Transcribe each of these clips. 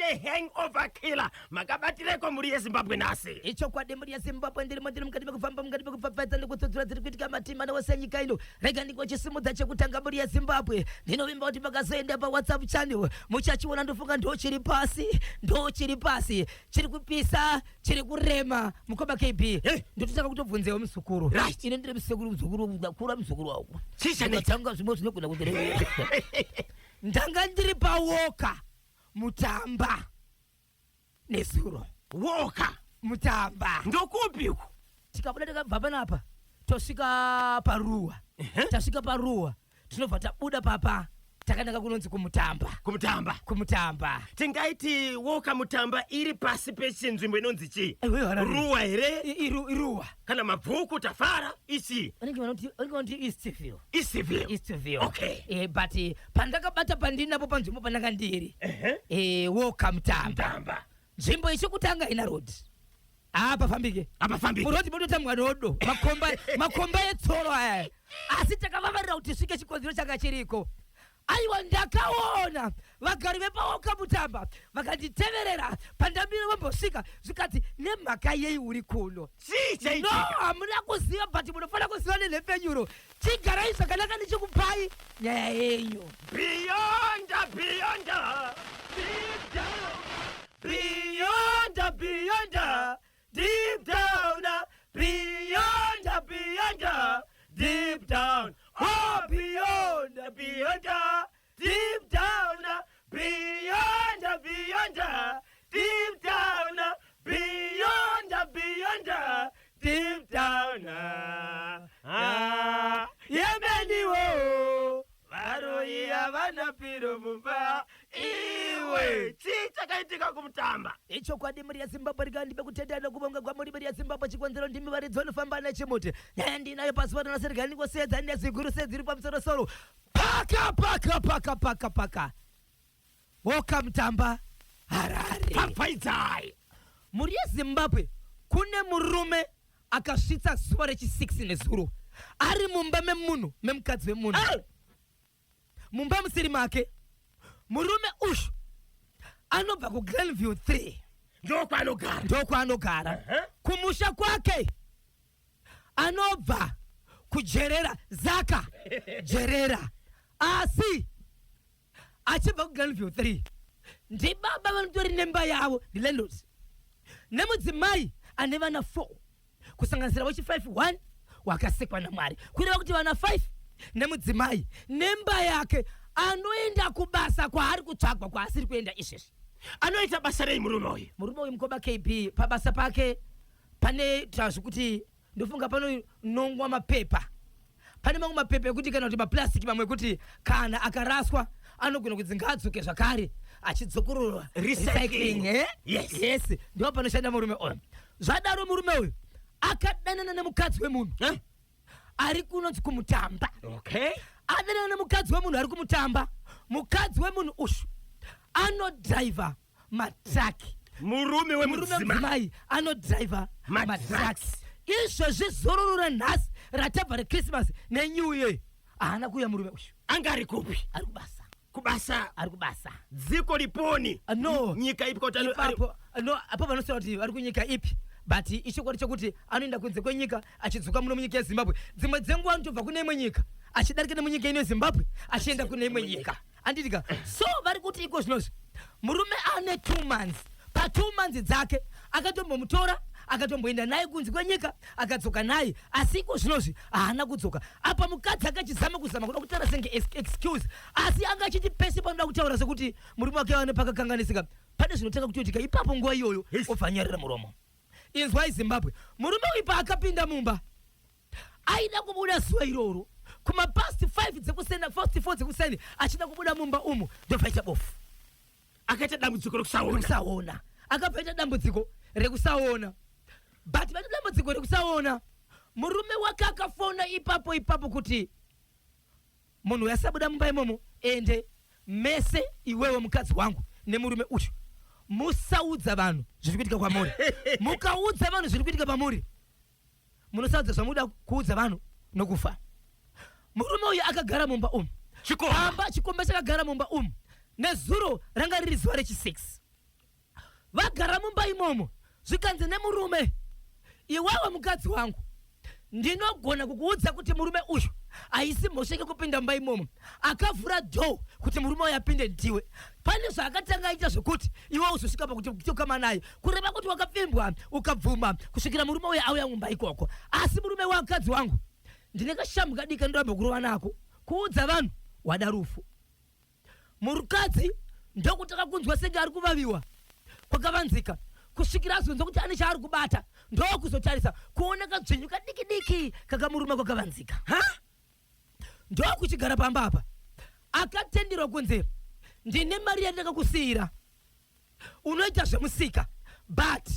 the hangover killer. Makabatireko muri yeZimbabwe nasi. Icho kwa muri yeZimbabwe ndiri mukati mekufamba mukati mekupfapfadza ndikutodzura dziri kuitika matimana wasenyika ino. Rega ndingochisimudza chekutanga muri yeZimbabwe. Ndinovimba kuti makazoenda pa WhatsApp channel muchachiona ndofunga ndo chiri pasi chiri kupisa chiri kurema mukoma KB. Ndototaka kutobvunzewo musukuru. Right. Ine ndiri musukuru ndakura musukuru wako. Chisha ndotanga zvimwe zvinogona kutereva. Ndanga ndiri pawoka mutamba nezuro. Woka Mutamba. Ndokupiko. Tikabuda takabva panapa tosvika paruwa. Tasvika paruwa tinobva tabuda papa takanaka kunonzi kumutamba. Tingaiti woka mutamba iri pasi pechinzvimbo inonzi chi? Ruwa here? Iruwa. Kana mabvuku tafara ichi? Anoti Eastville. Okay. But pandakabata pandinapo panzvimbo pandanga ndiri. Woka mutamba. Nzvimbo ichikutanga ina road. Apafambike. Muroti mototamwa nodo. Makomba etsoro aya. Asi takavavarira kuti svike chikonzero changa chiriko. Aiwa ndakaona vagari vepawoka mutamba vakanditeverera pandamire vambosvika zvikati nemhaka yei uri kuno. No, hamuna kuziva but munofanira kuziva nenhepfenyuro. Chigarai zvakanaka ndichikupai nyaya yenyu. Beyond. Deep down. Deep down. Oh, beyond. Deep down. Beyond. Deep down. Deep down. Yemeniwo. Varoia vanapiro mumba. Iwe. Chichakaitika kumutamba. Icho kwadi muri yeZimbabwe rikandibe kutendana kubonga kwamuri muri yeZimbabwe chikonzero ndimi varidzo nofamba nechimuti. Nyaya ndinayo pasi pano naserikali ndingosedza neziguru sedziri pamusoro-soro. Paka. Woka mutamba Harare. Papaidzai. Muri yeZimbabwe kune murume akasvitsa zuva rechi6 nezuro. Ari mumba memunhu memukadzi wemunhu. Mumba musiri make. Murume ushu anobva kuGlenview 3. Ndokwaanogara. Kumusha kwake anobva kujerera Zaka Jerera. Asi achibva kuGlenview 3 ndibaba vanotori nemba yavo ndilandlords nemudzimai ane vana 4 kusanganisira wechi5 1 wakasekwa naMwari kureva kuti vana 5 nemudzimai nemba yake anoenda kubasa kwaari kutsvagwa kwaasiri kuenda izvezvi. Anoita basa rei murume uyu mukoma KB. Pabasa pake pane zvekuti ndofunga panonongwa mapepa. Pane mamwe mapepa ekuti kana kuti maplastiki mamwe ekuti kana akaraswa anogona kudzinga adzoke zvakare achidzokororwa recycling. Yes. Ndipo panoshanda murume uyu. Zvadaro murume uyu akadanana nemukadzi wemunhu ari kunonzi kumutamba. Okay. Adanana nemukadzi wemunhu ari kumutamba. Mukadzi wemunhu ushu anodriver matraki. Murume wemudzimai anodriver matraki. Izvozvi zororo ranhasi ratabva reChristmas neNew Year haana kuuya murume ushu. Anga ari kupi? Ari kubasa. Dziko riponi. No. Nyika ipi kotano. Apo vanosema kuti vari kunyika ipi. But ichokwadi chokuti anoenda kunze kwenyika achidzoka muno munyika yeZimbabwe. Dzimwe dzenguva anotobva kune imwe nyika achidarika nemunyika ino yeZimbabwe achienda kune imwe nyika. Anditika. So vari kuti iko zvinozvi murume ane 2 months. Pa 2 months dzake akatombomutora akatomboenda naye kunze kwenyika akadzoka naye asi iko zvinozvi haana kudzoka. Apa mukadzi akachizama kuda kutaura senge excuse asi anga achiti pese panoda kutaura sekuti murume wake ane pakakanganisika. Pane zvinotanga kutoitika ipapo nguva iyoyo obva anyarira muromo. Inzwai Zimbabwe. Murume uyu paakapinda mumba aida kubuda zuva iroro kuma past 5 dzekusenda 4 dzekusenda achida kubuda mumba umu ndobva bofu. Akaita dambudziko rekusaona. Akabvaita dambudziko rekusaona. But vane dambudziko rekusaona murume wake akafona ipapo kuti munhu yasabuda mumba imomo ende mese iwewe mukadzi wangu nemurume uyu musaudza vanhu zviri kuitika kwamuri. Mukaudza vanhu zviri kuitika pamuri munosaudza zvamuda kuudza vanhu nokufa. Murume uyu akagara mumba chikomba chakagara mumba nezuro ranga riri zuva rechi6. vagara mumba imomo zvikanzi nemurume iwewe mukadzi wangu ndinogona kukuudza kuti murume uyu aisi mhosheke kupinda mumba imomo akavhura dhoo kuti murume uyu apinde ndiwe pane zvaakatanga aita zvokuti iwe uzosvika pakuti ukama naye kureva kuti wakapfimbwa ukabvuma kusvikira murume uyu auya mumba ikoko asi murume wakadzi wangu ndine kashamu kadika ndorambe kurova nako kuudza vanhu wada rufu murukadzi ndokuti akakunzwa senge ari kuvaviwa kwakavanzika kusvikira azonzwa kuti ane chaari kubata ndokuzotarisa kuona kadzvinyu kadiki kakamurume kwakavanzika ndokuchigara pamba apa akatenderwa kunze ndine mari yandakakusiyira unoita zvemusika but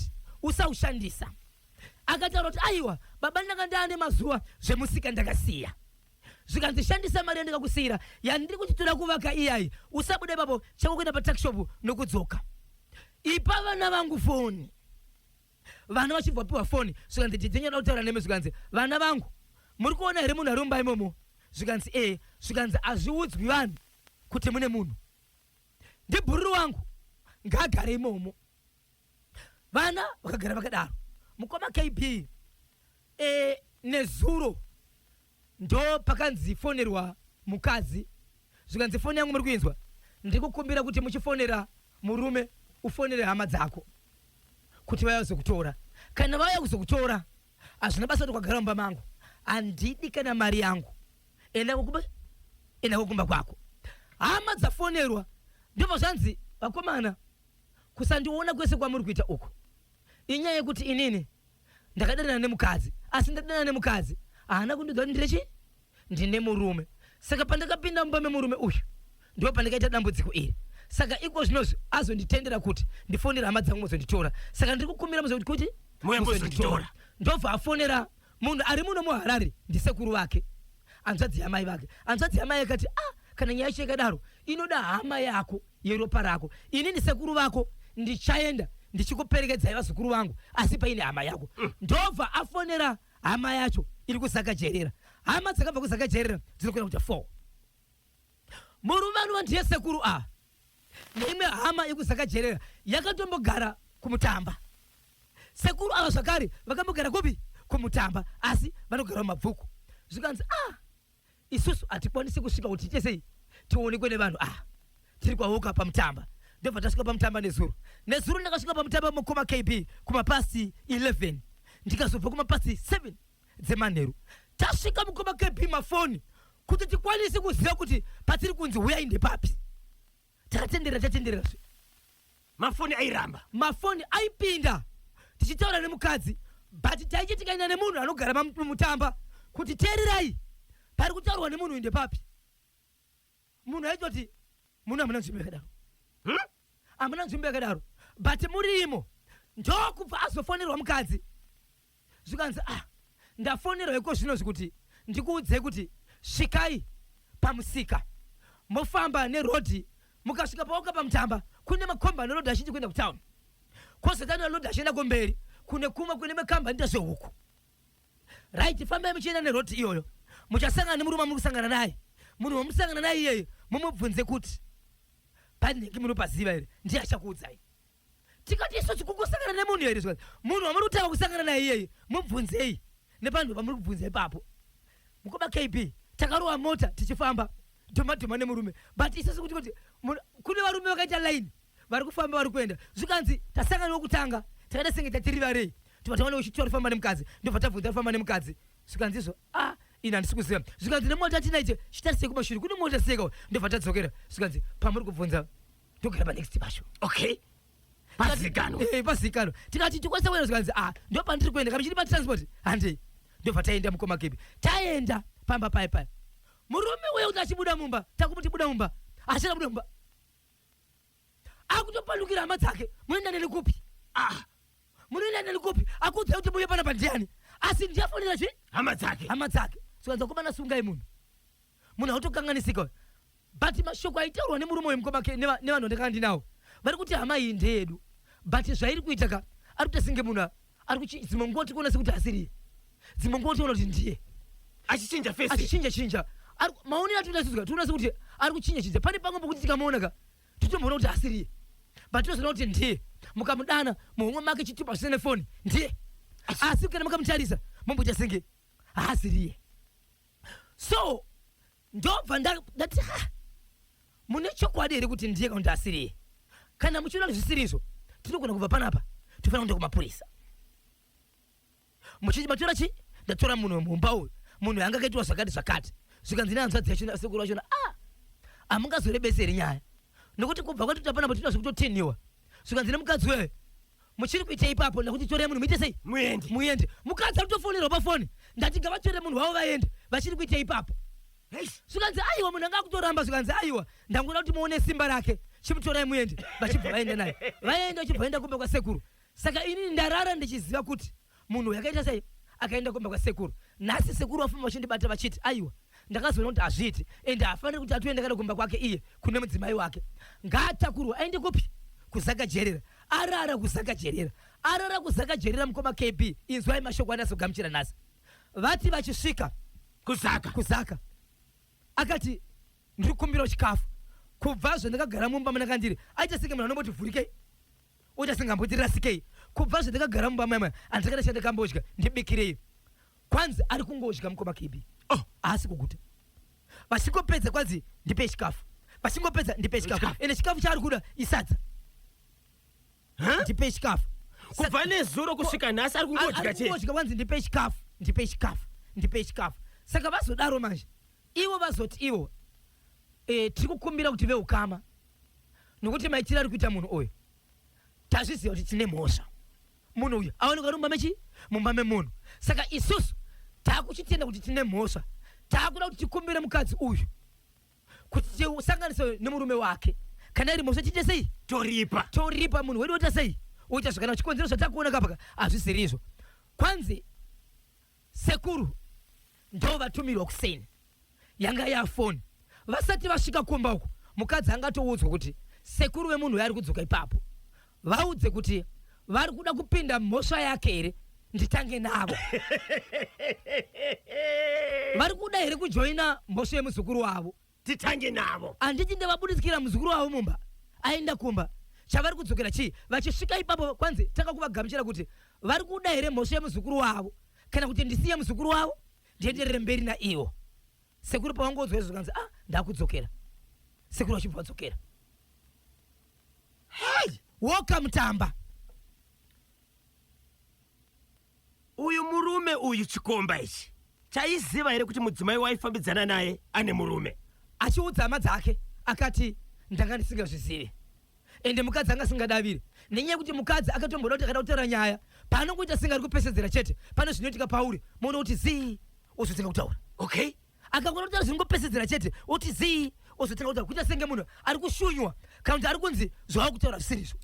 usaushandisa akataura kuti aiwa baba ndanga ndaane mazuva zvemusika ndakasiya zvikandishandisa mari yandikakusiyira yandiri kuti toda kuvaka iyai usabuda ipapo chakukuenda patakishopu nokudzoka ipa vana vangu foni vana vachibva piwa foni zvikanzi ndinyoda kutaura nemi zvikanzi vana vangu muri kuona here munhu ari mumba imomo zvikanzi zvikanzi hazviudzwi vanhu kuti mune munhu ndibhururu wangu ngaagare imomo vana vakagara vakadaro mukoma kb nezuro ndo pakanzi fonerwa mukadzi zvikanzi foni yangu muri kuinzwa ndikukumbira kuti muchifonera murume ufonere hama dzako kuti vaya kuzokutora kana vaya kuzokutora hazvina basa kuti kwagara mumba mangu handidi kana mari yangu enda kukumba kwako hama dzafonerwa ndobva zvanzi vakomana kusandiona kwese kwamuri kuita uku inyaya yekuti inini ndakadanana nemukadzi asi ndadanana nemukadzi haana kundiudza kuti ndirechi ndine murume saka pandakapinda mumba memurume uyu ndo pandakaita dambudziko iri saka iko zvinozvi azonditendera kuti ndifonera hama dzangu muzonditora saka ndiri kukumbira kuti muzonditora ndobva afonera munhu ari muno muharare ndisekuru vake hanzvadzi yamai vake hanzvadzi yamai akati kana nyaya yacho yakadaro inoda hama yako yeropa rako inini sekuru vako ndichaenda ndichikuperekedzai vazukuru vangu asi paine hama yako ndobva afonera hama yacho iri kusakajerera hama dzakabva kusakajerera dzinokwenda kuita 4 murume anova ndiye sekuru neimwe hama yekusakajerera yakatombogara kumutamba sekuru ava zvakare vakambogara kupi kumutamba asi vanogara mumabvuku zvikanzi isusu hatikwanisi kusvika kuti tiite tionekwe nevanhu tiri kwahoka pamutamba ndobva tasvika pamutamba nezuro ndakasvika pamutamba mukoma kb kumapasi 11 ndikazobva kumapasi 7 dzemanheru tasvika mukoma kb mafoni kuti tikwanisi kuziva kuti patiri kunzi huyai ndepapi takatenderazve mafoni airamba mafoni aipinda tichitaura nemukadzi but taichitikaina nemunhu anogara mumutamba kuti teererai pari kutaurwa nemunhu inde papi munhu aitoti munhu hamuna nzvimbo yakadaro hamuna nzvimbo yakadaro but muri imo ndokubva azofonerwa mukadzi zvikanzi ndafonerwa iko zvinozvi kuti ndikuudzei kuti svikai pamusika mofamba nerodhi mukasvika pauka pamutamba kune makomba nerodhi achinji kuenda kutauni kwozotani nerodhi achienda kumberi kune kumwe kune makambani ndezvehuku right fambai muchienda nerodhi iyoyo muchasangana nemurume muri kusangana naye munhu wamusangana naye iyeye mumubvunze kuti panenge munopaziva here ndiye achakuudzai tikati isu tikungosangana nemunhu here munhu wamuri kutanga kusangana naye iyeye mubvunzei nepanhu pamuri kubvunza ipapo mukoma kb takarowa mota tichifamba dhoma nemurume but isusu kuti kune varume vakaita line vari kufamba vari kuenda zvikanzi tasangana wokutanga takaita senge tatiri varei tobva taona uchitora rifamba nemukadzi ndobva tabvunza rifamba nemukadzi zvikanzi izvo ina handisi kuziva zvikanzi nemota tinaite chitarisei kumashure kune mota seka ndobva tadzokera zvikanzi pamuri kubvunza togara panext pasho okay pazikano tikati tikwanisa kuenda zvikanzi ndo pandiri kuenda kana chiri patransport handei ndobva taenda mukoma kepi taenda pamba pai murume uyo kuti achibuda mumba takumuti buda mumba achida buda mumba akutopandukira hama dzake munoenda nelikupi munoenda nelikupi akuudzai kuti muye pana pandiani asi ndiyafonera zvi hama dzake sikanza kumana sungai munhu autokanganisika but mashoko aitaurwa nemurume uyu mukoma nevanhu ndakanga ndinawo vari kuti hama iyi ndeyedu but zvairi kuitaka ari kuita senge munhu ari dzimongoti kuona sekuti asiriye dzimongoti ona kuti ndiye achichinja maonero atoona sekuti ari kuchinja pane pamwe pokuti tikamuonaka titomboona kuti asiriye patinoziona kuti ndiye mukamudana muhomwe make chitupa zvisine foni ndiye asi kana mukamutarisa mumbuita senge haasiriye. So ndobva ndati mune chokwadi here kuti ndiye kana kuti asiriye. Kana muchiona zvisirizo tinogona kubva panapa tofanira kuenda kumapurisa. Muchimatora chi ndatora munhu mumba uyu munhu yanga akaitwa zvakati zvikanzi nehanzvadzi yacho sekuru vachona hamungazorebeseri nyaya nokuti kubva kwati tapana patinoda zvekutoteniwa zvikanzi nemukadzi weyo muchiri kuita ipapo nakuti torei munhu muite sei muende. Mukadzi ari kutofonera pafoni ndati ngavatore munhu wavo vaende vachiri kuita ipapo. Zvikanzi aiwa munhu anga akutoramba zvikanzi aiwa ndangoda kuti muone simba rake chimutorai muende vachibva vaenda naye vaenda vachibva vaenda kumba kwasekuru. Saka inini ndarara ndichiziva kuti munhu yakaita sei akaenda kumba kwasekuru. Nhasi sekuru vafuma vachindibata vachiti aiwa ndakazoona kuti hazviiti ende hafaniri kuti atoenda kana kumba kwake iye kune mudzimai wake. Ngaatakurwa aende kupi kuzakajerera arara kuzakajerera mukoma KB. Inzwai mashoko anazogamuchira nhasi. Vati vachisvika kuzaka akati ndiri kukumbira chikafu kubva zvandakagara mumba munakandiri aita senge munhu anomboti vhurikei uita senge amboti rasikei kubva zvandakagara mumba mama andakada chandakambodya ndibikirei kwanzi ari kungodya mukoma KB. Haasi kuguta vachingopedza kwanzi ndipe chikafu vachingopedza ndipe chikafu ende chikafu chaari kuda isadza ndipe chikafu kubva nezuro kusvika nhasi ari kungodya kwanzi ndipe chikafu. Saka vazodaro manje ivo vazoti ivo tiri kukumbira kuti veukama nokuti maitiro ari kuita munhu uyu tazviziva kuti tine mhosva munhu uyu aoneka rumba mechi mumba memunhu. Saka isusu taakuchitenda kuti tine mhosva taakuda kuti tikumbire mukadzi uyu kuti tiusanganise nemurume wake kana iri mhosva tiite sei toripa munhu wedu oita sei oita zvakanaka. Chikonzero zvatakuona kapaka hazvisirizvo. Kwanzi sekuru ndo vatumirwa kuseni yanga yafoni vasati vasvika kumba uku mukadzi angatoudzwa kuti sekuru vemunhu yari kudzoka ipapo vaudze kuti vari kuda kupinda mhosva yake here nditange navo vari kuda here kujoina mhosva yemuzukuru wavo titange navo. handiti ndevabuditsikira muzukuru wavo mumba aenda kumba chavari kudzokera chii vachisvika ipapo kwanzi takakuvagamuchira kuti vari kuda here mhosva yemuzukuru wavo kana kuti ndisiye muzukuru wavo ndienderere mberi naiwo. Sekuru pawangodzwa izvo kanzi ndakudzokera sekuru vachibva vadzokera woka mutamba uyu murume uyu chikomba ichi chaiziva here kuti mudzimai waifambidzana naye ane murume achiudza hama dzake akati ndanga ndisingazvizive ende mukadzi anga asingadavire nenyaya yekuti mukadzi akatomboda kuti akada kutaura nyaya paanongoita singa ari kupesedzera chete pane zvinoitika pauri moona kuti zii ozotanga kutaura akakona kutaura zvinongopesedzera chete oti zii ozotanga kutaura kuita senge munhu ari kushunywa kana kuti ari kunzi zvava kutaura zvisirizvo.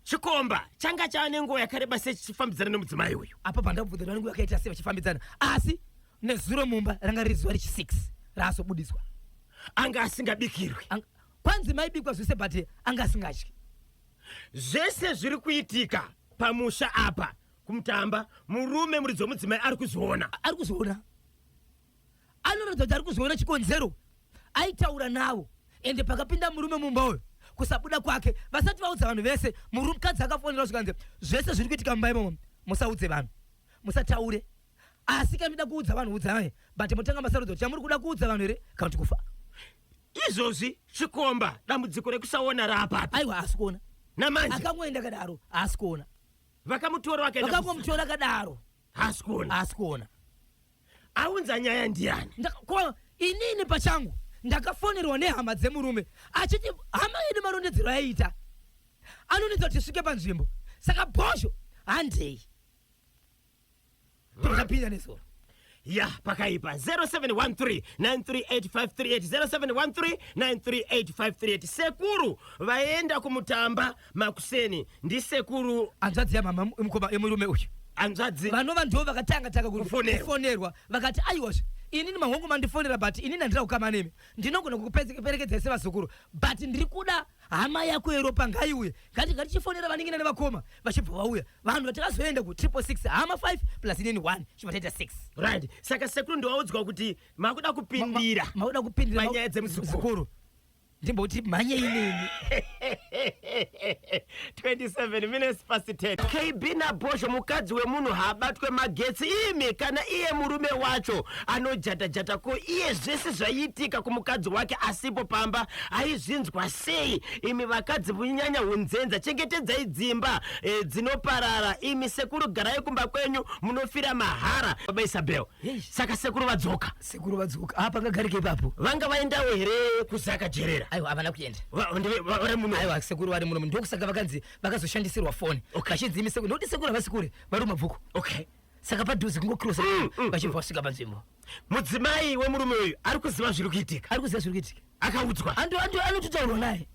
chikomba changa chaane nguva yakareba sei chichifambidzana nemudzimai uyu. Apa pandabvunza nenguva yakaita sei vachifambidzana asi nezuro mumba ranga riri zuva rechi6 raazobudiswa anga asingabikirwi kwanzi maibikwa zvese but anga asingatyi. Zvese zviri kuitika pamusha apa kumutamba murume muridzi wemudzimai ari kuzoona anoratidza kuti ari kuzoona chikonzero aitaura navo ende pakapinda murume mumba uyo kusabuda kwake vasati vaudza vanhu vese mukadzi akafonera zvikanzi zvese zviri kuitika mumba imomo musaudze vanhu musataure asi kana muda kuudza vanhu udzai but mutanga masarudzo kuti chamuri kuda kuudza vanhu here kana kuti kufa. Izvozvi chikomba dambudziko rekusaona rapapi aiwa haasi kuona namanje akangoenda kadaro haasi kuona vakamutora vakamutora kadaro haasi kuona aunza nyaya ndiani inini pachangu ndakafonerwa nehama dzemurume achiti hama yedu marondedzero aiita anonetsa kuti svike panzvimbo saka bhosho handei tokapinda nezoro ya pakaipa 0713938538 0713938538 sekuru vaenda kumutamba makuseni ndi sekuru anzvadzi yamama yemurume uyu anzvadzi vanova ndo vakatanga kufonerwa vakati aiwazve inini mahongo mandifonera but inini handira kukama nemi ndinogona kukuperekedzai sevazukuru but ndiri kuda hama yako yeropa ngaiuye ngatichifonera vaningina nevakoma vachibva vauya vanhu vatakazoenda ku666 hama 5 plus inini 1 chivataita 6 right. Saka sekuru ndowaudzwa kuti makuda kupindira mauda kupindira manyaya dzemuzukuru ndimboti mhanye inini 27 minutes past 10. KB na Bosho mukadzi wemunhu habatwe magetsi imi kana iye murume wacho anojata ko iye zvese zvaiitika kumukadzi wake asipo pamba aizvinzwa sei. Imi vakadzi munyanya hunzenza chengetedzai dzimba dzinoparara. Imi sekuru garai kumba kwenyu munofira mahara. Baba Isabel, saka sekuru vadzoka. Sekuru vadzoka apa ngagarike ipapo. Vanga vaendawo here kusaka jerera. Aiwa havana kuenda. Vari muno. Aiwa sekuru vari muno ndokusaka vakanzi vakazoshandisirwa foni. Vachidzi sekuru noti sekuru vasikure vari mabvuku. Okay. Saka padhuze kungokrosa vachibva vasvika panzvimbo. Mudzimai wemurume uyu ari kuziva zviri kuitika. Ari kuziva zviri kuitika. Akaudzwa. Anototaurwa naye.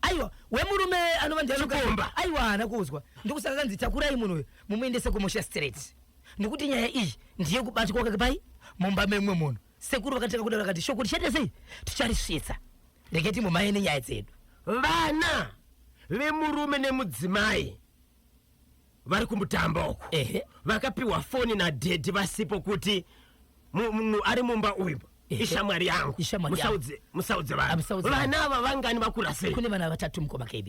Aiwa wemurume anova ndianokomba. Aiwa hana kuudzwa. Ndokusaka kanzi takurai munhu uyu mumuendese kuMosha Street. Nokuti nyaya iyi ndiye kubatwa kwake pai mumba memwe munhu. Sekuru vakataka kudaro vakati shoko tichaita sei ticharisvitsa. Reketi mumaye nenyaya dzedu. Vana vemurume nemudzimai vari kumutambo uko. Vakapiwa foni nadhedhi vasipo kuti munhu ari mumba uyu ishamwari yangu. Musaudze vanhu. Vana ava vangani vakura sei? Kune vana vatatu mukoma KB.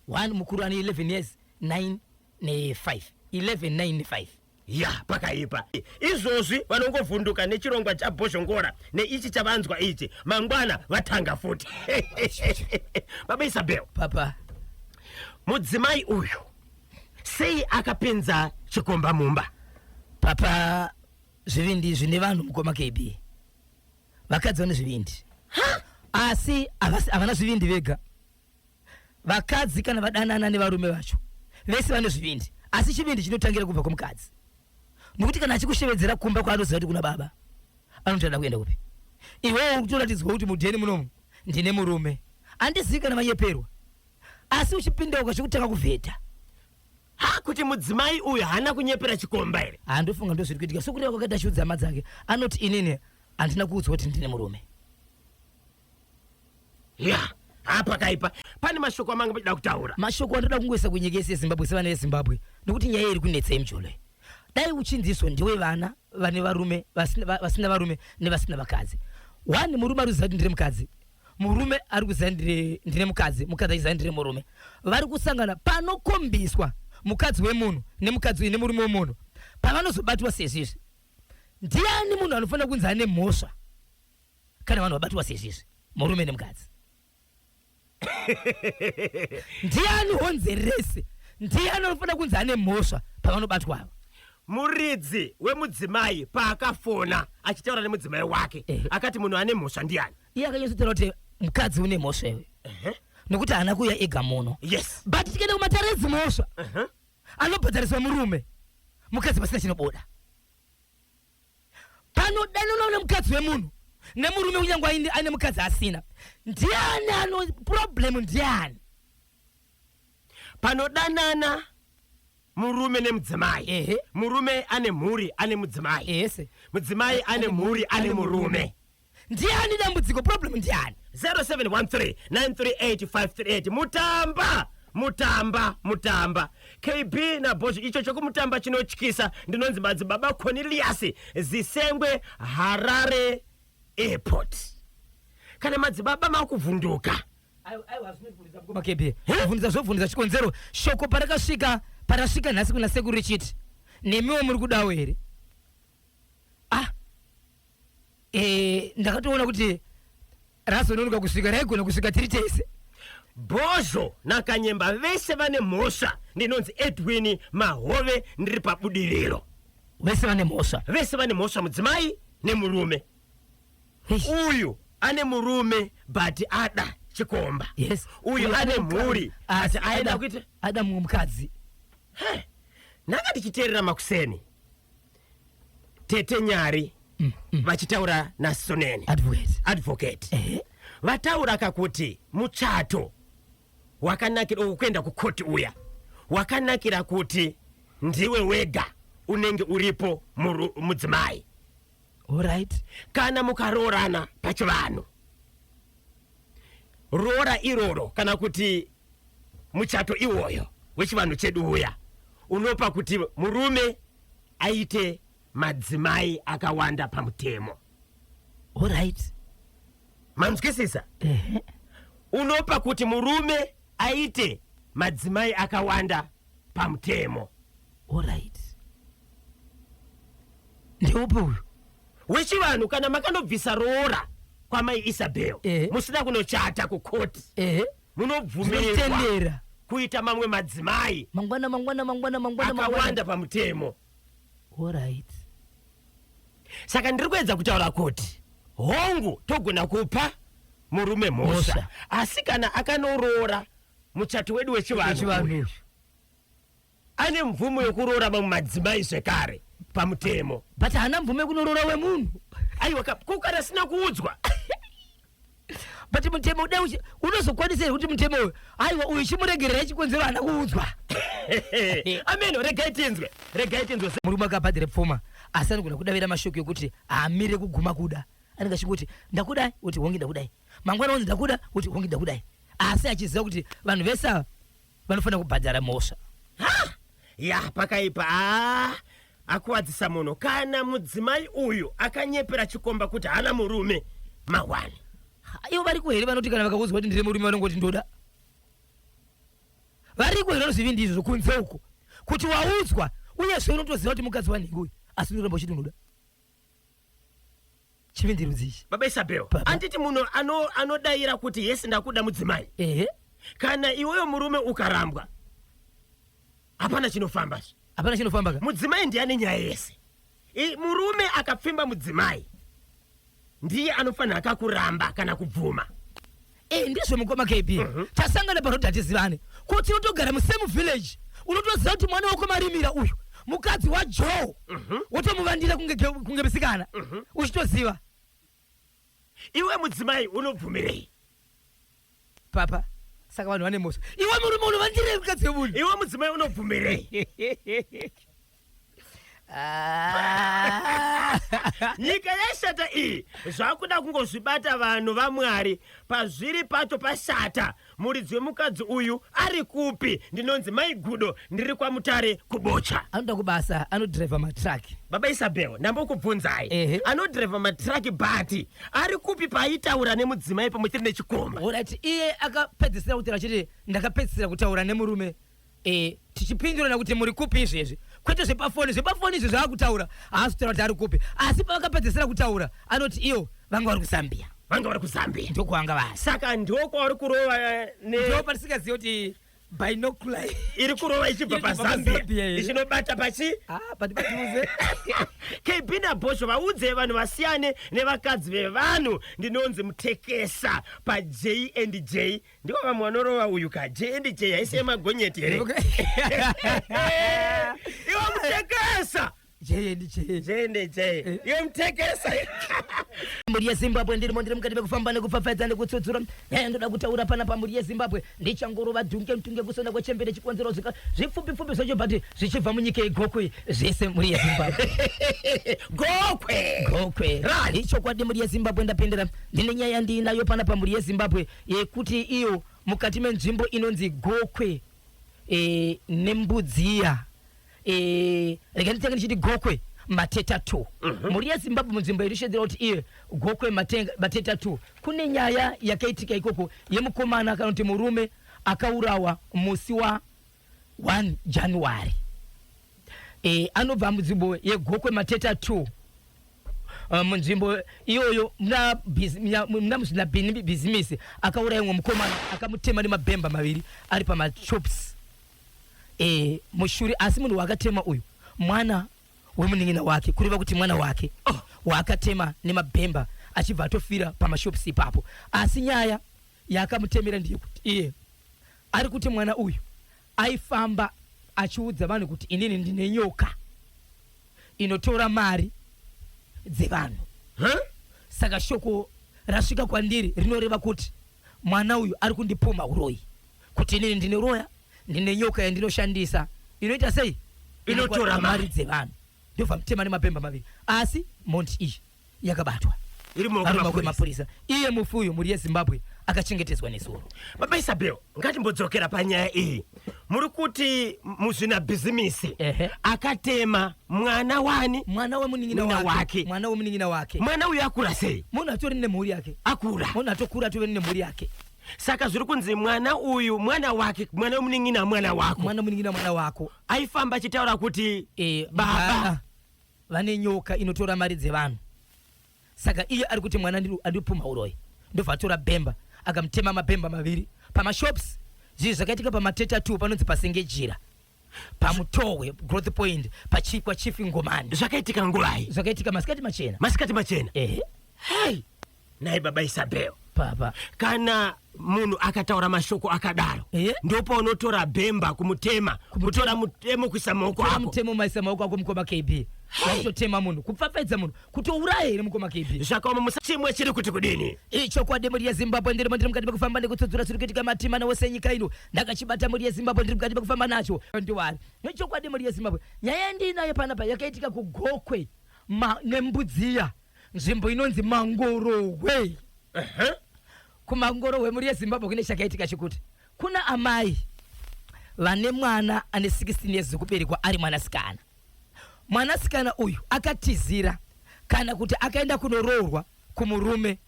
One mukuru ane 11 years 9 ne5. 11 9 ne5. Ya pakaipa izvozvi vanongovhunduka nechirongwa chaBhoshongora neichi chavanzwa ichi mangwana vatanga futi. Baba Isabel, papa mudzimai uyu sei akapinza chikomba mumba? Papa zvivindi zvine vanhu mukoma KB. Vakadzi vane zvivindi asi havana zvivindi vega. Vakadzi kana vadanana nevarume vacho vese vane zvivindi asi chivindi chinotangira kubva kumukadzi. Nokuti kana achikushevedzera kumba kwaanoziva kuti kuna baba anotoda kuenda kupi. Iwewe kutoratidzwa kuti mudheni munomu ndine murume andizivi kana vayeperwa asi uchipinda ukachikutanga kuvheta. Kuti mudzimai uyu hana kunyepera chikomba here? Ndofunga ndozviri kuitika. Sokuti wakati achiudza hama dzake anoti inini handina kuudzwa kuti ndine murume. Ya pakaipa. Pane mashoko amangu ndida kutaura. Mashoko andoda kungoisa kunyika yese yeZimbabwe sevana veZimbabwe nokuti nyaya iri kunetsa imjolo. Dai uchinziswa ndiwe vana vane varume vasina varume nevasina vakadzi. One murume ari kuziva kuti ndiri mukadzi. Murume ari kuziva ndine mukadzi. Mukadzi achiziva ndiri murume. Vari kusangana panokombiswa mukadzi wemunhu nemukadzi nemurume wemunhu. Pavanozobatwa sezvizvi. Ndiani munhu anofanira kunzi ane mhosva kana vanhu vabatwa sezvizvi? Murume nemukadzi. Ndiani honzerese? Ndiani anofanira kunzi ane mhosva pavanobatwa ava? Muridzi wemudzimai paakafona achitaura nemudzimai wake akati munhu ane mhosva ndiani? Iye akanyatsotaura kuti mukadzi une mhosva iwe. Nokuti haana kuuya ega muno. Yes. But tikaenda kumatare edzimhosva anobhadhariswa murume mukadzi pasina chinoboda. Panodanana nemukadzi wemunhu nemurume kunyange ane mukadzi asina. Ndiani ano problem? Ndiani panodanana? Murume nemudzimai. Murume ane mhuri ane mudzimai. Yes. Mudzimai ane mhuri ane murume. Ndiani dambudziko? Problem ndiani? 0713 938 538. Mutamba KB na Bosho. Icho chokumutamba chinotyisa ndinonzi madzibaba Cornelius Zisengwe Harare Airport. Kana madzibaba makuvhunduka zvovhundisa chikonzero shoko parakasvika nhasi kuna sekuru richiti nemiwo muri kudawo here? Ndakatoona kuti razononoka kusvika raigona kusvika tiri tese. Bosho naKanyemba vese vane mhosva. Ndinonzi Edwin Mahove ndiri pabudiriro. Vese vane mhosva. Vese vane mhosva mudzimai nemurume. Uyu ane murume but ada chikomba. Yes. Uyu ane mhuri asi aida kuita ada mumwe mukadzi. Ndakati chiteerera makuseni Tete Nyari vachitaura naSoneni advocate. Vataura kakuti muchato wakanakira kuenda kukoti uya wakanakira kuti ndiwe wega unenge uripo mudzimai. Alright. Kana mukaroorana pachivanhu roora iroro kana kuti muchato iwoyo wechivanhu chedu uya unopa kuti murume aite madzimai akawanda pamutemo. Alright. Manzwisisa? unopa kuti murume aite madzimai akawanda pamutemo. Alright. Ndeupi uyu? Wechivanhu kana makanobvisa roora kwamai Isabel musina kunochata kukoti munobvumirwa Tendera. kuita mamwe madzimai Mangwana. akawanda pamutemo. Alright. Saka ndiri kuedza kutaura kuti hongu togona kupa murume mhosva, asi kana akanoroora muchato wedu wechivanhu ane mvumo yekuroora mamwe madzimai zvekare pamutemo. But hana mvume kunoroora wemunhu. Aiwa kukara sina kuudzwa. But mutemo udai unozokwanisa kuti mutemo uyu aiwa uyu chimuregerera chikonzero hana kuudzwa. Ameno, regai tinzwe. Murume akabhadhira pfuma asi anogona kudavira mashoko ekuti aamire kuguma kuda. Anenge achikuti ndakudai kuti hongi ndakudai. Mangwana unzi ndakuda kuti hongi ndakudai. Asi achiziva kuti vanhu vese ava vanofanira kubhadhara mhosva. Ya pakaipa akuwadzisa munhu kana mudzimai uyu akanyepera chikomba kuti hana murume mawani. Ivo variko here vanoti kana vakaudzwa kuti ndiri murume vanongoti ndoda? Variko here vanozivi ndizvo kunze uko kuti waudzwa uyezve unotoziva kuti mukadzi wanhingi uyu asi unoramba uchiti unoda. Chivindirudzichi Baba Isabel, anditi munhu anodayira kuti yesi ndakuda mudzimai. Kana iweyo murume ukarambwa hapana chinofamba. Hapana chinofamba. Mudzimai ndiani nyaya yese. Murume akapfimba mudzimai ndiye anofanira akakuramba kana kubvuma. Ndizvo mukoma KB. Tasangana panoti hatizivane kuti unotogara musame village unotoziva kuti mwana wako Marimira uyu mukadzi waJoe wotomuvandira kunge musikana uchitoziva. Iwe mudzimai unobvumirei? Papa saka vanhu vane mhosva. Iwe murume unovandirei mukadzi wemunhu? Iwe mudzimai unobvumirei? Nyika yashata iyi zvakuda kungozvibata vanhu vaMwari pazviri pacho pashata. Muridzi wemukadzi uyu ari kupi? Ndinonzi Maigudo, ndiri kwaMutare kubocha. Anoda kubasa, anodriva matraki. Baba Isabel, ndambokubvunzai. Anodriva matraki bati ari kupi paitaura nemudzimai pamwechete nechikomba? Alright, iye akapedzisira kutaura chete ndakapedzisira kutaura nemurume. Tichipindurana kuti muri kupi izvezvi kwete zvepafoni izvi zvaakutaura haasi kutaura kuti ari kupi asi pavakapedzisira kutaura anoti iyo vanga vari kuzambia ndokwanga vari saka ndokwavari kurova ndo patisingaziva kuti binocular iri kurova ichibva pazambia ichinobata pachi patipatiuze. KB naBosho vaudze vanhu vasiyane nevakadzi vevanhu. Ndinonzi Mutekesa paJ&J. Ndiwo vamwe vanorova uyu ka J&J haisi magonyeti here. Iwe Mutekesa J&J. Iwe Mutekesa. Muri yeZimbabwe ndirimo ndiri mukati mekufamba nekupfapfaidza nekutsudzura. Ndoda kutaura pana pamuri yeZimbabwe ndichangorova dhunge kusona kwechembere chikonzero zvipfupi zvacho but zvichibva munyika yeGokwe zvese muri yeZimbabwe. Gokwe. Ichokwadi muri yeZimbabwe ndapindira. Ndine nyaya ndinayo pana pamuri yeZimbabwe yekuti iyo mukati menzvimbo inonzi Gokwe nembudziya. Rega nditenge ndichiti Gokwe Mateta 2. Muri yeZimbabwe munzvimbo irishedzera kuti iye Gokwe Mateta 2 kune nyaya yakaitika ikoko yemukomana akanoti murume akaurawa musi wa 1 January. Anobva munzvimbo yeGokwe Mateta 2. Munzvimbo iyoyo muna muzvina bhizimisi akauraya umwe mukomana akamutema nemabhemba maviri ari pamachops. Mushure asi munhu wakatema uyu mwana wemunin'ina wake kureva kuti mwana wake waakatema nemabhemba achibva atofira pamashopusi ipapo. Asi nyaya yakamutemera ndiye kuti iye ari kuti mwana uyu aifamba achiudza vanhu kuti inini ndine nyoka inotora mari dzevanhu. Saka shoko rasvika kwandiri rinoreva kuti mwana uyu ari kundipuma uroyi kuti inini ndine roya ndine nyoka yandinoshandisa inoita sei inotora mari dzevanhu ndobva mutema nemabhemba maviri. Asi monti iyi yakabatwa iri mapurisa. Iye mufi uyu muri yeZimbabwe akachengetedzwa nezuro. Baba Isabel, ngatimbodzokera panyaya iyi. Muri kuti muzvina bhizimisi akatema mwana wani? Mwana wemunin'ina wake. Mwana wemunin'ina wake. Mwana uyu akura sei? Munhu atori nemhuri yake. Akura. Munhu atokura atori nemhuri yake. saka zviri kunzi mwana uyu mwana wake, mwana wemuning'ina mwana wako, mwana muning'ina mwana wako. aifamba achitaura kuti baba vane nyoka inotora mari dzevanhu. Saka iye ari kuti mwana andipuma uroyi, ndobva atora bhemba akamutema mabhemba maviri pamashops. Zvinhu zvakaitika pamateta 2 panonzi pasengejira, pamutohwe growth point, pachikwa chifi ngomani. zvakaitika nguvai, Zvakaitika masikati machena. masikati machena. Hey, naye baba Isabel, papa kana munhu akataura mashoko akadaro, ndopa unotora bhemba kumutema, kutora mutemo kuisa maoko ako. mutemo maisa maoko ako mukoma KB. Yachotema munhu, kupfapfaidza munhu, kutouraya here mukoma KB. zvakaoma musachimwe chiri kuti kudini. Chokwadi muri yeZimbabwe ndiri mukati mekufamba nekutsudzura zviri kuitika matimana wose nyika ino. Ndakachibata muri yeZimbabwe ndiri mukati mekufamba nacho. Ndiwari nechokwadi muri yeZimbabwe. Nyaya yandinayo panapa yakaitika kuGokwe nembudziya, nzvimbo inonzi Mangorowe. Kumangorowe muri yeZimbabwe kune chakaitika chikuti kuna amai vane mwana ane 16 years kuberekwa ari mwanasikana. Mwanasikana uyu akatizira kana kuti akaenda kunoroorwa kumurume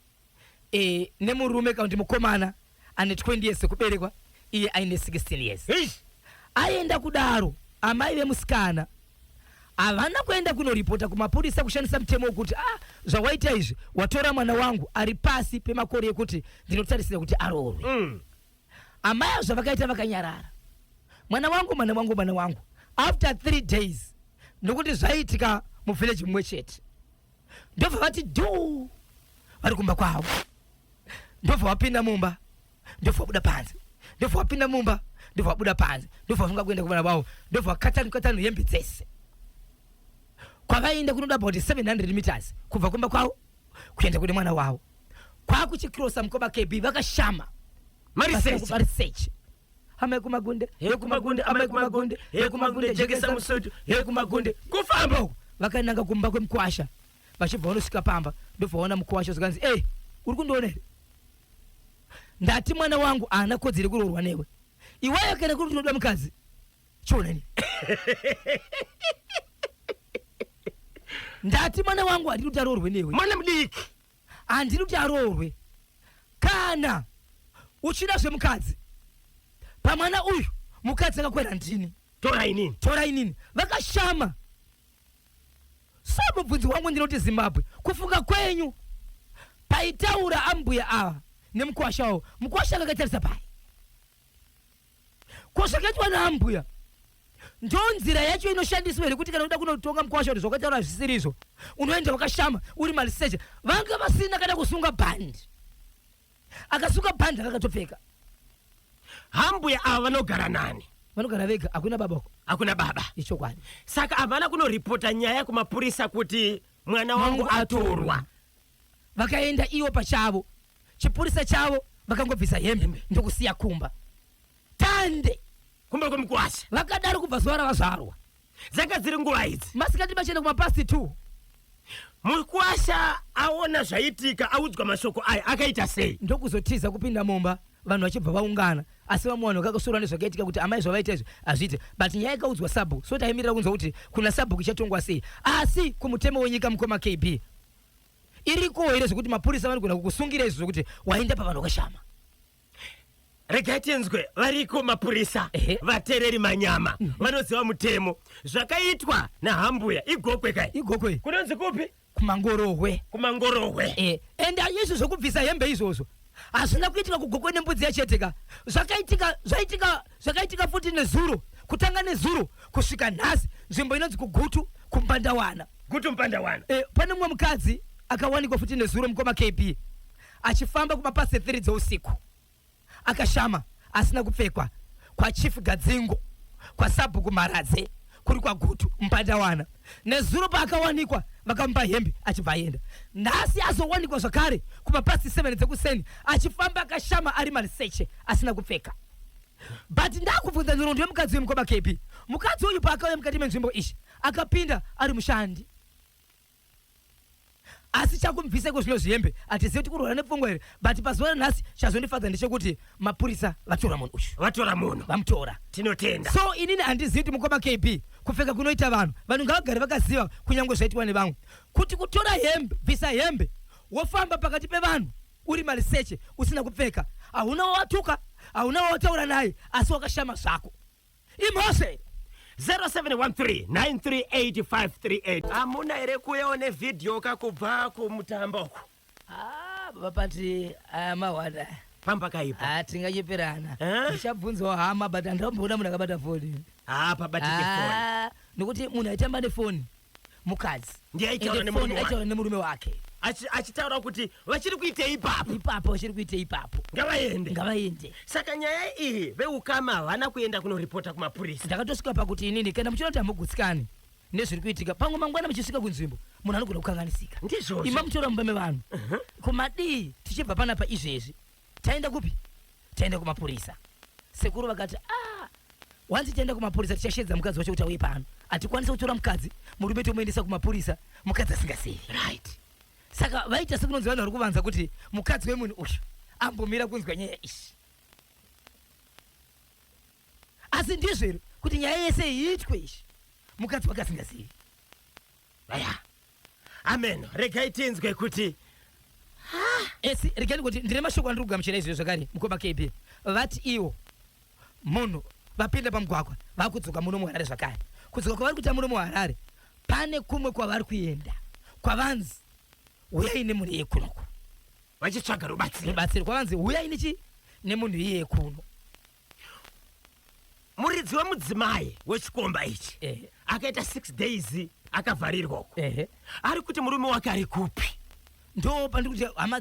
nemurume kana kuti mukomana ane 20 years kuberekwa, iye aine 16 years. Aenda kudaro amai vemusikana havana kuenda kunoripota kumapurisa kushandisa mutemo wekuti zvawaita izvi watora mwana wangu ari pasi pemakore ekuti ndinotarisira kuti aroorwe. Amai avo zvavakaita vakanyarara. Mwana wangu after 3 days nokuti zvaitika muvillage mumwe chete, ndobva vati dhuu vari kumba kwavo, ndobva wapinda mumba ndobva wabuda panze, ndobva wapinda mumba ndobva wabuda panze, ndobva wafunga kuenda kuvana vavo, ndobva wakatanu hembe dzese. Kwavaenda kunoda about 700 meters kubva kumba kwavo kuenda kune mwana wavo. Kwakuchikrosa mukoma KB vakashama research. Amai kumagunde, amai kumagunde, jekesa musoto, kumagunde, kufamba uko. Vakananga kumba kwemkwasha. Vachibva vanosvika pamba, ndobva vaona mukwasha zvikanzi, uri kundiona here? Ndati mwana wangu haana kodzero kuroorwa newe. Iwewe kana kuti unoda mukadzi, chionani. Ndati mwana wangu handiri kuti aroorwe newe. Mwana mudiki handiri kuti aroorwe. Kana uchida zvemukadzi pamwana uyu, mukadzi akakwera ndini, torai inini. Vakashama. So mubvunzi wangu ndinoti Zimbabwe, kufunga kwenyu paitaura ambuya ava nemukwashawo, mukwasha akakatarisa pai kwazvakaitwa naambuya ndo nzira yacho inoshandiswa here kuti kana uda kunotonga mukwasha kuti zvakataura zvisirizo unoenda wakashama uri maliseche. Vanga vasina kana kusunga bhandi, akasunga bhandi akakatopfeka. Ambuya ava vanogara nani? Vanogara vega, hakuna baba uko. Hakuna baba. Ichokwadi. Saka havana kunoripota nyaya kumapurisa kuti mwana wangu atorwa. Vakaenda iwo pachavo, chipurisa chavo vakangobvisa hembe ndokusiya kumba tande kumba kwemukwasha. Vakadaro kubva zuva ravazvarwa. Dzanga dziri nguva idzi masikati machena kumapasi 2. Mukwasha aona zvaitika, audzwa mashoko aya, akaita sei? Ndokuzotiza kupinda mumba, vanhu vachibva vaungana, asi vamwe vakasora nezvakaitika kuti amai zvavaita izvi hazviite, but nyaya ikaudzwa sabhuku. So taimirira kunzwa kuti kuna sabhuku ichatongwa sei, asi kumutemo wenyika mukoma KB iriko here zvokuti mapurisa vanogona kukusungira izvi zvokuti waenda pavanhu vakashama. Regai tinzwe, variko mapurisa vatereri manyama vanoziva mutemo. Zvakaitwa nahambuya iGokwe kai? iGokwe. Kunonzi kupi? Kumangorowe. Ende izvo zvokubvisa hembe izvozvo hazvina kuitika kuGokwe nembudzi yacheteka. Zvakaitika futi nezuro, kutanga nezuro kusvika nhasi nzvimbo inonzi kuGutu kuMpandawana. Gutu Mpandawana. Pane mumwe mukadzi akawanikwa futi nezuro mukoma KB achifamba kumapasi 3 dzeusiku, akashama asina kupfekwa kwa Chief Gadzingo, kwa Sabhuku Maradze, kuri kwa Gutu Mpandawana. Nezuro paakawanikwa vakamupa hembe achibva aenda. Nhasi azowanikwa zvakare kumapasi 7 dzekuseni achifamba akashama ari maliseche asina kupfeka. But ndakubvunza nzorondo yemukadzi wemukoma KB. Mukadzi uyu paakauya mukati menzvimbo ishi akapinda ari mushandi, asi chakumubviseko zvino zvihembe hatizivi kuti kurwara nepfungwa here. But pazuva ranhasi chazondifadza ndechekuti mapurisa vatora munhu uyu, vatora munhu, vamutora. Tinotenda. So inini handizivi kuti mukoma KB kupfeka kunoita vanhu ngavagare vakaziva, kunyange zvaitwa nevamwe, kuti kutora hembe, bvisa hembe wofamba pakati pevanhu uri maliseche usina kupfeka hauna watuka, hauna wataura naye, asi wakashama zako imhose 0713938538 amuna ere kuyaone video kakubva kumutambo uku bapati mawada pamba kaipa tingachiperana Eh? ndichabvunzawo hama but andamboona munhu akabata foni pabatike foni nokuti munhu aitamba nefoni mukadzi Ndiye aitaura Ende nemurume foni wake. aitaura nemurume wake achitaura kuti vachiri kuita ipapo ipapo vachiri kuita ipapo ngavaende ngavaende. saka nyaya iyi veukama havana kuenda kunoripota kumapurisa ndakatosvika pakuti inini kana muchiona kuti hamugutsikani nezviri kuitika pamwe mangwana muchisvika kunzvimbo munhu anogona kukanganisika ndizvozvo ima mutora mumba mevanhu kumadii tichibva panapa izvezvi taenda kupi taenda kumapurisa sekuru vakati wanzi taenda kumapurisa tichashedza mukadzi wacho kuti auye pano hatikwanisa kutora mukadzi murume tomuendesa kumapurisa mukadzi asingazivi right saka vaita sekunonzi vanhu vari kuvanza kuti mukadzi wemunhu uyu ambomira kunzwa nyaya ishi asi ndizvero kuti nyaya yese iitwe ishi mukadzi wake asingazivi aya amen regai tinzwe kuti esi regani kuti ndine mashoko andiri kugamuchira izvozvo zvakare mukoma kb vati iwo munhu vapinda pamugwagwa vakudzoka muno muharare zvakare kudzoka kwavari kuita muno muharare pane kumwe kwavari kuenda kwavanzi uyai nemunhu iye kunoko vachitsvaga rubatsiro rubatsiro kwavanzi uyai nechi nemunhu iye kuno muridzi wemudzimai wechikomba ichi akaita 6 days akavharirwako ari kuti murume wake ari kupi ndo pandiri kuti hama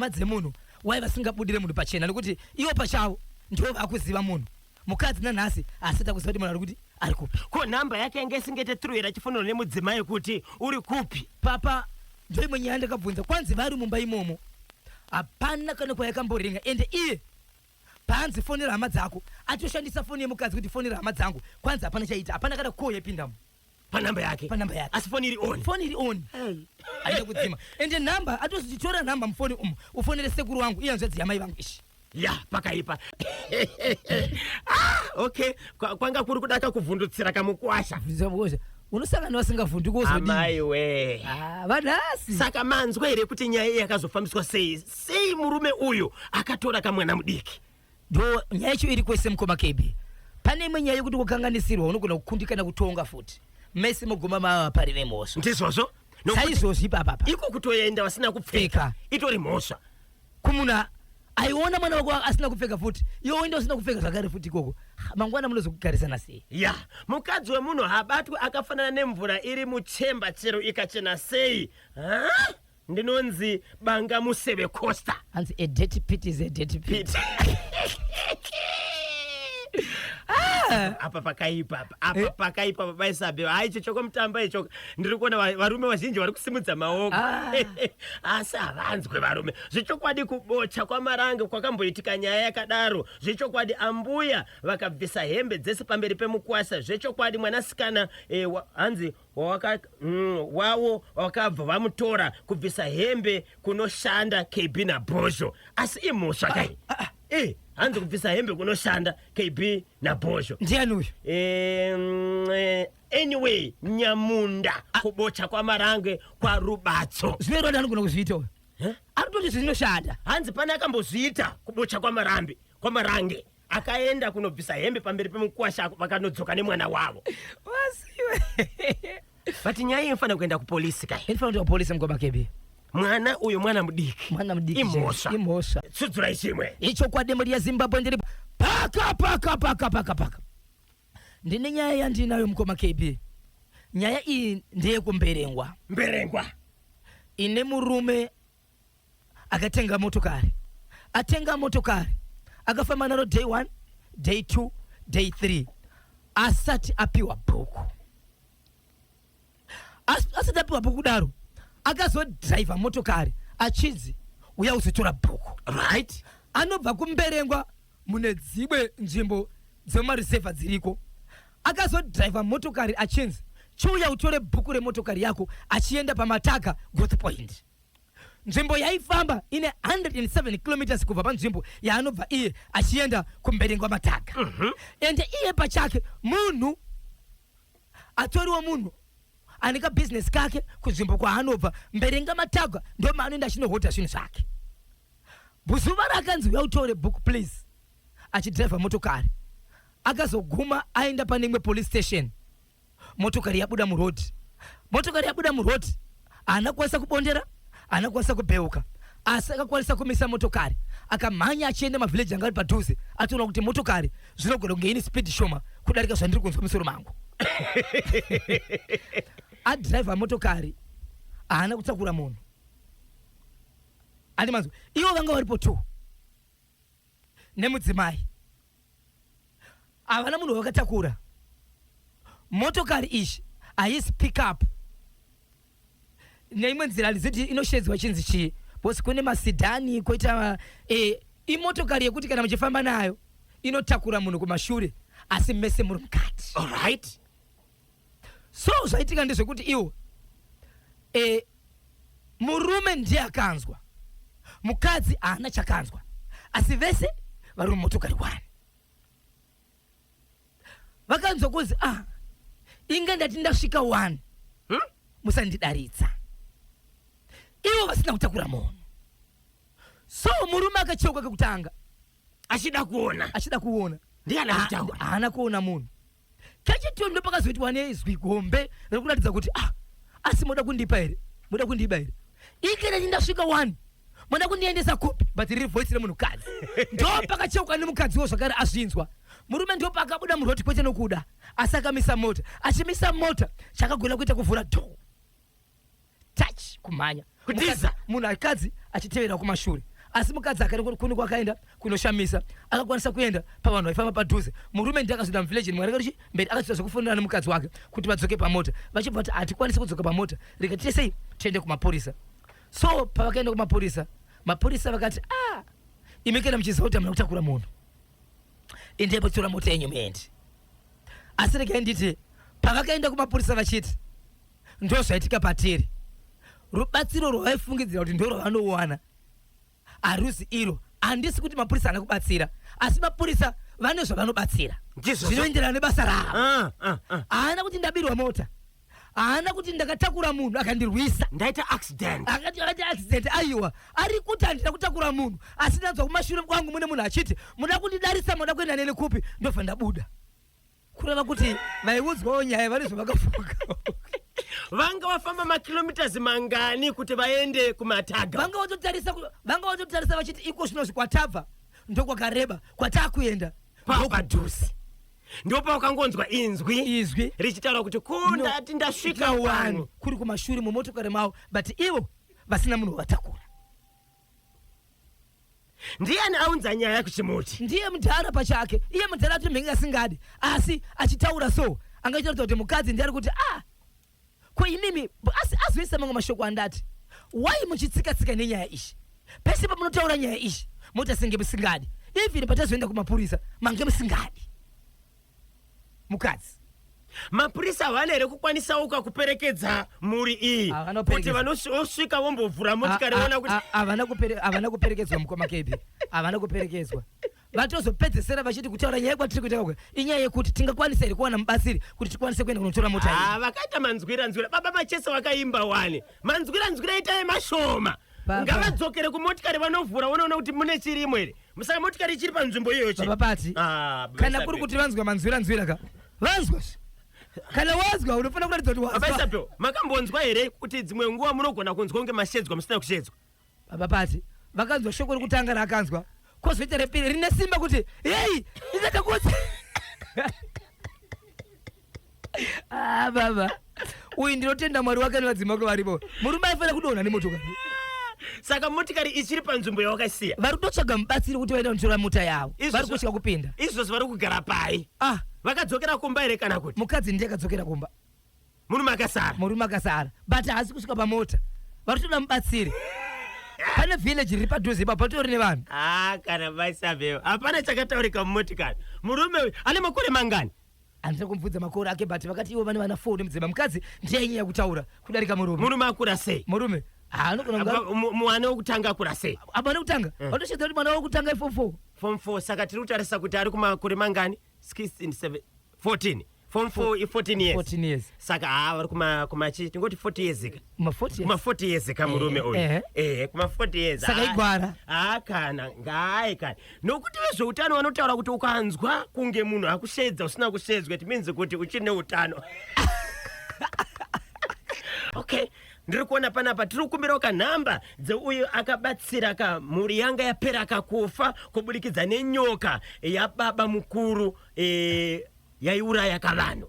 dzemunhu wai vasingabudire munhu pachena nekuti ivo pachavo ndo vakuziva munhu mukadzi nanhasi asati akuziva kuti munhu ari kuti ari kupi ko nhamba yake yange isingete truira chifonero nemudzimai kuti uri kupi papa ndo imwe nyaya ndakabvunza kwanzi vari mumba imomo hapana kana kwayakamboringa ende iye paanzi fonera hama dzako atoshandisa foni yemukadzi kuti fonera hama dzangu kwanzi hapana chaita hapana kana ko yapindamo panhamba yake asi foni iri on foni iri on aida kudzima ende nhamba atozitora nhamba mufoni umu ufonere sekuru wangu iye nzvedzi yamai vangu ishi ya pakaipa okay kwanga kuri kudaka kuvhundutsira kamukwasha unosangana vasingavhunduki amai we vanhasi saka manzwa here kuti nyaya iyi yakazofambiswa sei murume uyu akatora kamwana mudiki ndo nyaya yacho iri kwese mukoma kb pane imwe nyaya yekuti kukanganisirwa unogona kukundikana kutonga futi mese muguma mava pari vemhosva ndizvozvo saizvozvi ipapapa iko kutoenda vasina kupfeka itori mhosva kumunhu aiona mwana wako asina kupfeka futi iwe uenda usina kupfeka zvakare futi ikoko mangwana munozokugarisana sei ya mukadzi wemunhu habatwe akafanana nemvura iri muchemba chero ikachena sei ndinonzi banga museve costa hanzi a dirty pit is a dirty pit apa pakaipa apa pakaipa babaisabe haicho chokomutamba icho ndiri kuona varume vazhinji vari kusimudza maoko asi havanzwe varume zvechokwadi kubocha kwamarange kwakamboitika nyaya yakadaro zvechokwadi ambuya vakabvisa hembe dzese pamberi pemukwasa zvechokwadi mwanasikana hanzi wavo wakabva vamutora kubvisa hembe kunoshanda kb nabhozho asi imhosva kai hanzi kubvisa hembe kunoshanda kb nabhozho ndiani uyu anyway nyamunda kubocha kwamarange kwarubatso zvinoirwa ndanogona kuzviita uyu arikutoti zvinoshanda hanzi pane akambozviita kubocha kwamarange akaenda kunobvisa hembe pamberi pemukwasha vakanodzoka nemwana wavo wasiwe but nyaya inofanira kuenda kupolisi kai inofanira kuenda kupolisi mugoma kb mwana uyu mwana mudiki imhosva tsudzurai chimwe icho kwademuri yezimbabwe ndiri paka ndine nyaya yandinayo mukoma kb nyaya iyi ndeyekumberengwa ine murume akatenga motokari akafamba naro day 1 day 2 day 3 asati apiwa bhuku asati apiwa bhuku daro akazodhiraivha motokari achidzi uya uzotora bhuku right anobva kumberengwa mune dzimwe nzvimbo dzemarisevha dziriko akazodhiraivha motokari achinzi chiuya utore bhuku remotokari yako achienda pamataka goth point nzvimbo yaifamba ine 107 km kubva panzvimbo yaanobva iye achienda kumberengwa mataka ende iye pachake munhu atoriwo munhu ane kabhizinesi kake kunzvimbo kwaanobva mberenga matagwa ndo maanoenda achinohodha zvinhu zvake buzuvara akanzi uyautore book please achidriva motokari akazoguma aenda pane imwe police station motokari yabuda murodi haana kwanisa kubondera haana kwanisa kubheuka asi akakwanisa kumisa motokari akamhanya achienda mavhileji anga ari padhuze atoona kuti motokari zvinogona kunge ine speed shoma kudarika zvandiri kunzwa musoro mangu adhiraivha motokari haana kutakura munhu andi manzwa ivo vanga varipo 2 nemudzimai havana munhu wakatakura motokari izhi haisi pick up neimwe nzira handiziti inoshedzwa chinzi chii bosi kune masidhani koita imotokari yekuti kana muchifamba nayo inotakura munhu kumashure asi mese muri mukati. Alright. So zvaitika ndezvekuti iwo murume ndiye akanzwa mukadzi haana chakanzwa asi vese vari mumotokari 1 vakanzwa kuzi inge ndati ndasvika 1 musandidaridza ivo vasina kutakura munhu. So murume akacheuka kekutanga achida kuona ndiye haana kuona munhu. Kachitiyo ndo pakazoitwa nezwi gombe rekuratidza kuti asi moda kundipa here inge ndati ndasvika 1 moda kundiendesa kupi but riri voice remunhukadzi ndo pakacheuka nemukadziwo zvakare azvinzwa. Murume ndo paakabuda muroti kwete nokuda asi akamisa mota achimisa mota chakagona kuita kuvhura dhoo touch kumhanya kutiza munhu akadzi achitevera kumashure asi mukadzi akari kuni kwakaenda kunoshamisa akakwanisa kuenda pavanhu vaifamba padhuze. Murume ndiye akazoenda muvhileji mwari karichi mberi akazoita zvekufonera nemukadzi wake kuti vadzoke pamota vachibva kuti hatikwanisi kudzoka pamota rega tiesei tiende kumapurisa. So pavakaenda kumapurisa mapurisa vakati imi kana muchiziva kuti hamuna kutakura munhu endepo tora mota yenyu muende. Asi regai nditi pavakaenda kumapurisa vachiti ndo zvaitika patiri rubatsiro rwavaifungidzira kuti ndo rwavanowana haruzi iro. Handisi kuti mapurisa haana kubatsira asi mapurisa vane zvavanobatsira zvinoenderana nebasa ravo. Haana kuti ndabirwa mota haana kuti ndakatakura munhu akandirwisa ndaita accident aiwa ari kuti handina kutakura munhu asi ndanzwa kumashure kwangu mune munhu achiti muda kundidarisa muda kuenda nene kupi ndobva ndabuda kureva kuti vaiudzwawo nyaya vane zvavakafunga. vanga vafamba makilometers mangani kuti vaende kumataga vanga vatotarisa vachiti iko zvinozvi kwatabva ndokwakareba kwataakuenda padhuze ndopa ukangonzwa inzwi richitaura kuti kundati ndasvika 1 kuri kumashure mumotokari mavo but ivo vasina munhu watakura. ndiani aunza nyaya kuchimuti ndiye mudhara pachake iye mudhara ati mhenga asingadi asi achitaura so angaita kuti mukadzi ndiye ari kuti ko imimi azoisa mamwe mashoko andati wai muchitsika-tsika nenyaya ishi pese pamunotaura nyaya ishi mota senge musingadi even patazoenda kumapurisa mange musingadi. Mukadzi mapurisa havana here kukwanisawo kuperekedza muri iyi kuti vanosvika vombovhura motikari vona kuti havana kuperekedzwa mukoma kebi havana kuperekedzwa vatozopedzesera vachiti kutaura nyaya kwatiri kuita inyaya yekuti tingakwanisa here kuwana mubatsiri kuti tikwanise kuenda kunotora mota iyi. Vakaita manzwira baba machese vakaimba 1 manzwira itai mashoma ngavadzokere kumotikari vanovhura vonoona kuti mune chirimo here musaka motikari ichiri panzvimbo iyochi papati kana kuri kuti vanzwa manzwira ka vanzwa kana wazwa unofanira kuratidza kuti wazwa. Abaisapeo makambonzwa here kuti dzimwe nguva munogona kunzwa kunge mashedzwa musina kushedzwa. Papati vakanzwa shoko rekutanga raakanzwa kozoita repiri rine simba kuti hei izatakuti baba uyu ndinotenda mwari wake nevadzima vake varipo murume aifanira kudonha nemotokari saka motikari ichiri panzvimbo yawakasiya vari kutotsvaga mubatsiri kuti vaenda kunotora mota yavo vari kusvika kupinda izvozvo vari kugara pai vakadzokera kumba here kana kuti mukadzi ndiye akadzokera kumba murume akasara but haasi kusvika pamota vari kutoda mubatsiri pane vhileji riri padhuze ipapo patori nevanhu kana vaisabeo hapana chakataurika mumotikari. Murume uyu ane makore mangani? handina kumubvudza makore ake but vakati ivo vane vana 4 nemudzimai. Mukadzi ndiye nyaya kutaura kudarika murume akura sei? Murume mwana wokutanga akura sei? Mwana wokutanga vatoshedza kuti mwana wokutanga form 4 saka tiri kutarisa kuti ari kumakore mangani? 16 14 form 4 i 14 years 14 years saka vari kumachi tingoti 40 years ka ma 40 kuma 40 years ka murume uyu kuma 40 years saka igwara kana ngai kana nokuti vezveutano vanotaura kuti ukanzwa kunge munhu akushedza usina kushedzwa it means kuti uchine utano okay ndiri kuona panapa tiri kukumbirawo kanhamba dzeuyo akabatsira ka mhuri yanga yapera kakufa kubudikidza nenyoka yababa mukuru yaiuraya kavanhu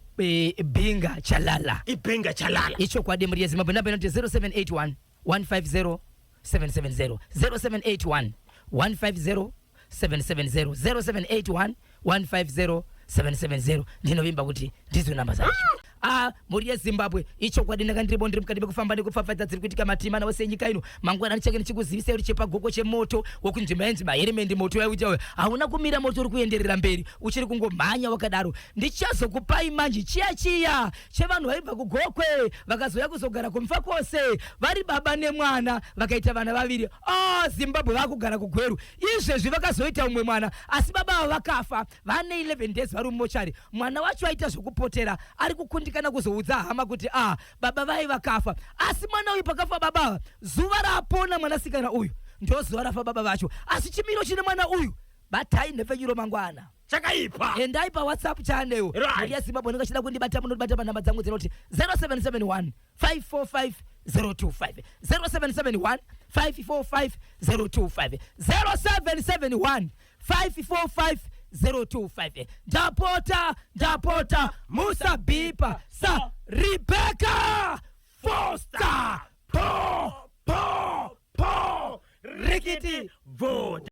Binga Chalala ibenga chalala ichokwadi muri yezimbabwe namba inoti 0781 150 770 0781 150 770 0781 150 770 ndinovimba kuti ndizo namba zacho muri yezimbabwe ichokwadi ndakandiripo ndiri mukati mekufamba nekupfapfadza dziri kuitika matimana wose enyika ino mangwana ndichake ndichikuzivisa kuti chepagoko chemoto wokunzvimba yenzi maheremendi moto waiutawe hauna kumira moto uri kuenderera mberi uchiri kungomhanya wakadaro ndichazokupai manje chiya chevanhu vaibva kugokwe vakazouya kuzogara kumfa kwose vari baba nemwana vakaita vana vaviri zimbabwe vakugara kugweru izvezvi vakazoita umwe mwana asi baba ava vakafa vane 11 days vari mumochari mwana wacho aita zvokupotera ari kukundikana kuzoudza hama kuti baba vai vakafa asi mwana uyu pakafa baba zuva rapona mwanasikana uyu ndo zuva rafa baba vacho asi chimiro chine mwana uyu batai nepfenyuro mangwana chakaipa endai pawhatsapp chanewo muri yezimbabwe ndingachida kundibata munobata panhamba dzangu dzinoti 0771 545 025 0771 545 025 0771 545 025 ndapota Musa Bipa sa Rebecca Foster po Rikiti vote